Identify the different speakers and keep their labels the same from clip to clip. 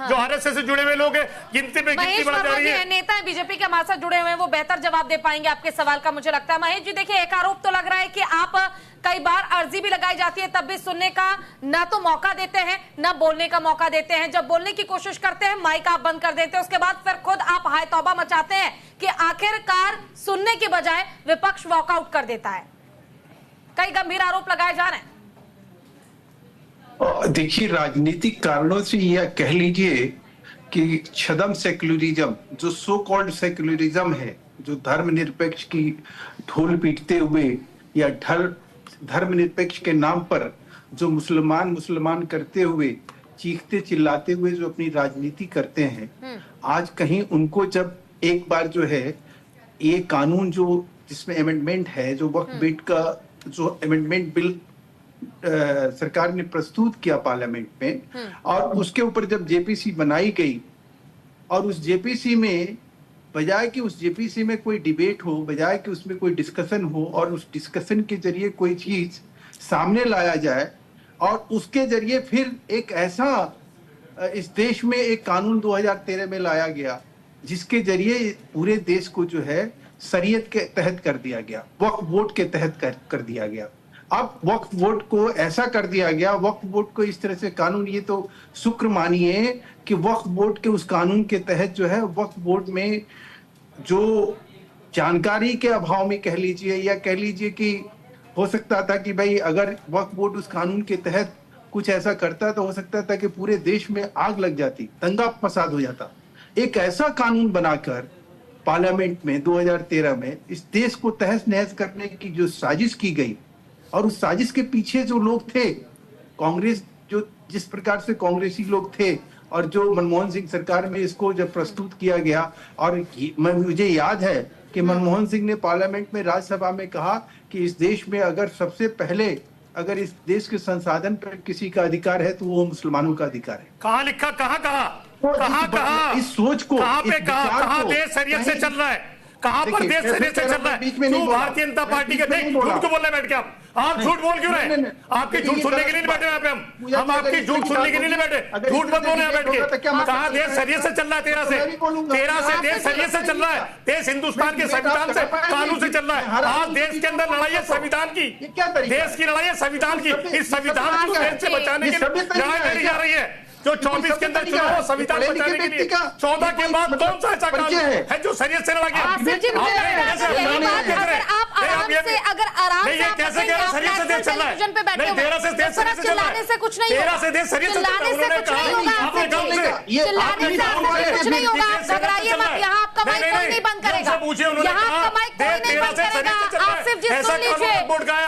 Speaker 1: जो आरएसएस से जुड़े हुए लोग हैं, गिनती पे गिनती बढ़ जा रही है।
Speaker 2: नेता है बीजेपी के हमारे साथ जुड़े हुए हैं, वो बेहतर जवाब दे पाएंगे आपके सवाल का, मुझे लगता है। महेश जी देखिए, एक आरोप तो लग रहा है कि आप कई बार अर्जी भी लगाई जाती है तब भी सुनने का ना तो मौका देते हैं ना बोलने का मौका देते हैं। जब बोलने की कोशिश करते हैं माइक आप बंद कर देते हैं, उसके बाद फिर खुद आप हाय तौबा मचाते हैं कि आखिरकार सुनने के बजाय विपक्ष वॉकआउट कर देता है। कई गंभीर आरोप लगाए जा रहे हैं।
Speaker 3: देखिए, राजनीतिक कारणों से यह कह लीजिए कि छदम सेक्युलरिज्म, जो सो कॉल्ड सेक्युलरिज्म है, जो धर्मनिरपेक्ष की ढोल पीटते हुए या धर्मनिरपेक्ष के नाम पर जो मुसलमान करते हुए, चीखते चिल्लाते हुए जो अपनी राजनीति करते हैं, आज कहीं उनको जब एक बार जो है ये कानून जो जिसमें अमेंडमेंट है, जो वक्फ बिल का जो अमेंडमेंट बिल सरकार ने प्रस्तुत किया पार्लियामेंट में, और उसके ऊपर जब जेपीसी बनाई गई और उस जेपीसी में बजाय कि उस जेपीसी में कोई डिबेट हो, बजाय कि उसमें कोई डिस्कशन हो और उस डिस्कशन के जरिए कोई चीज सामने लाया जाए और उसके जरिए फिर एक ऐसा इस देश में एक कानून 2013 में लाया गया जिसके जरिए पूरे देश को जो है शरीयत के तहत कर दिया गया, वक्फ बोर्ड के तहत कर दिया गया। अब वक्फ बोर्ड को ऐसा कर दिया गया, वक्फ बोर्ड को इस तरह से कानून, ये तो शुक्र मानिए कि वक्फ बोर्ड के उस कानून के तहत जो है वक्फ बोर्ड में जो जानकारी के अभाव में कह लीजिए या कह लीजिए कि हो सकता था कि भाई अगर वक्फ बोर्ड उस कानून के तहत कुछ ऐसा करता तो हो सकता था कि पूरे देश में आग लग जाती, दंगा फसाद हो जाता। एक ऐसा कानून बनाकर पार्लियामेंट में 2013 में इस देश को तहस नहस करने की जो साजिश की गई, और उस साजिश के पीछे जो लोग थे, कांग्रेस, जो जिस प्रकार से कांग्रेसी लोग थे, और जो मनमोहन सिंह सरकार में इसको जब प्रस्तुत किया गया, और मुझे याद है कि मनमोहन सिंह ने पार्लियामेंट में राज्यसभा में कहा कि इस देश में अगर सबसे पहले अगर इस देश के संसाधन पर किसी का अधिकार है तो वो मुसलमानों का अधिकार है।
Speaker 1: कहाँ लिखा, कहाँ
Speaker 3: इस सोच को,
Speaker 1: कहाँ देश शरीयत से चल रहा है, कहाँ पर देश शरीयत से चल रहा है? क्यों भारतीय जनता पार्टी के झूठ क्यों बोल रहे बैठ के आप झूठ बोल क्यों रहे? आपकी झूठ सुनने के लिए नहीं बैठे यहाँ पे, हम आपकी झूठ सुनने के लिए नहीं बैठे। झूठ मत बोले बैठ के। कहाँ देश शरीयत से चल रहा है? 13 से देश शरीयत से चल रहा है। देश हिंदुस्तान के संविधान से, कानून से चल रहा है। आज देश के अंदर लड़ाई है संविधान की, देश की लड़ाई है संविधान की। इस संविधान को देश से बचाने के लिए लड़ाई लड़ी जा रही है। जो 24 के अंदर चुनाव संविधान बचाने के लिए, 14 के बाद कौन सा ऐसा कानून है जो शरीयत से लड़ा गया?
Speaker 2: अगर आराम
Speaker 1: से कैसे कह रहे शरीयत से देश चल रहा है? नहीं, 13 से देश शरीयत से चल रहा है।
Speaker 2: से कुछ नहीं,
Speaker 1: 13 से देश शरीयत से चल रहा है। उन्होंने कहा आपने गांव से
Speaker 2: कुछ नहीं होगा, आप घबराइए मत, यहाँ आपका माइक कोई नहीं बंद करेगा, यहाँ आपका माइक कोई नहीं बंद करेगा। आप सिर्फ जिस सुन लीजिए,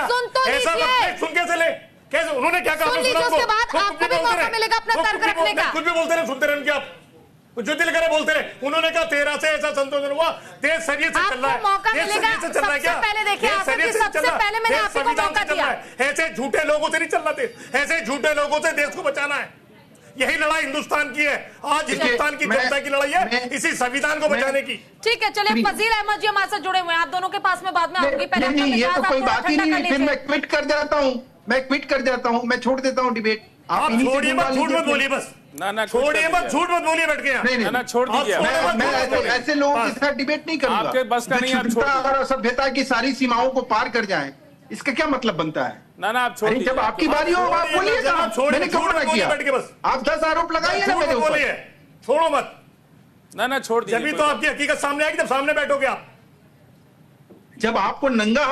Speaker 2: सुन तो लीजिए।
Speaker 1: सुन कैसे ले? कैसे? उन्होंने क्या कहा?
Speaker 2: उसके बाद आपको भी मौका मिलेगा अपना तर्क रखने का।
Speaker 1: कुछ भी बोलते रहे, सुनते रहे, आप जो दिल करे बोलते रहे। उन्होंने कहा 13 से ऐसा संशोधन हुआ, देश शरीयत से चल रहा है।
Speaker 2: मौका मिलेगा। सबसे पहले देखिए, सबसे पहले मैंने आपको मौका दिया।
Speaker 1: ऐसे झूठे लोगों से नहीं चल रहा देश, ऐसे झूठे लोगों से देश को बचाना है। यही लड़ाई हिंदुस्तान की है, आज हिंदुस्तान की जनता की लड़ाई है, इसी संविधान को बचाने की।
Speaker 2: ठीक है, चलिए फजील अहमद जी हमारे साथ जुड़े हुए हैं, आप दोनों के पास में बाद में आऊंगी। पहले
Speaker 3: ये तो कोई बात ही नहीं, फिर मैं क्विट कर जाता हूँ, मैं छोड़ देता हूँ डिबेट।
Speaker 1: आप छोड़िए मत, झूठ मत बोलिए, बस
Speaker 4: ना
Speaker 1: छोड़िए मत, झूठ मत बोलिए बैठ के।
Speaker 4: ना छोड़ दीजिए,
Speaker 3: मैं ऐसे लोगों के साथ डिबेट नहीं करूंगा।
Speaker 4: आपके बस का नहीं, आप छोड़ दीजिए।
Speaker 3: और सभ्यता की सारी सीमाओं को पार कर जाएं, इसका क्या मतलब बनता है?
Speaker 4: ना आप छोड़ दीजिए।
Speaker 3: जब आपकी बारी हो आप बोलिएगा, मैंने क्यों मना किया?
Speaker 1: बस
Speaker 3: आप 10 आरोप लगाइए ना मेरे ऊपर,
Speaker 1: छोड़ो मत।
Speaker 4: ना छोड़ दीजिए।
Speaker 1: जब तो आपकी हकीकत सामने आएगी, जब सामने बैठोगे आप,
Speaker 3: जब आपको नंगा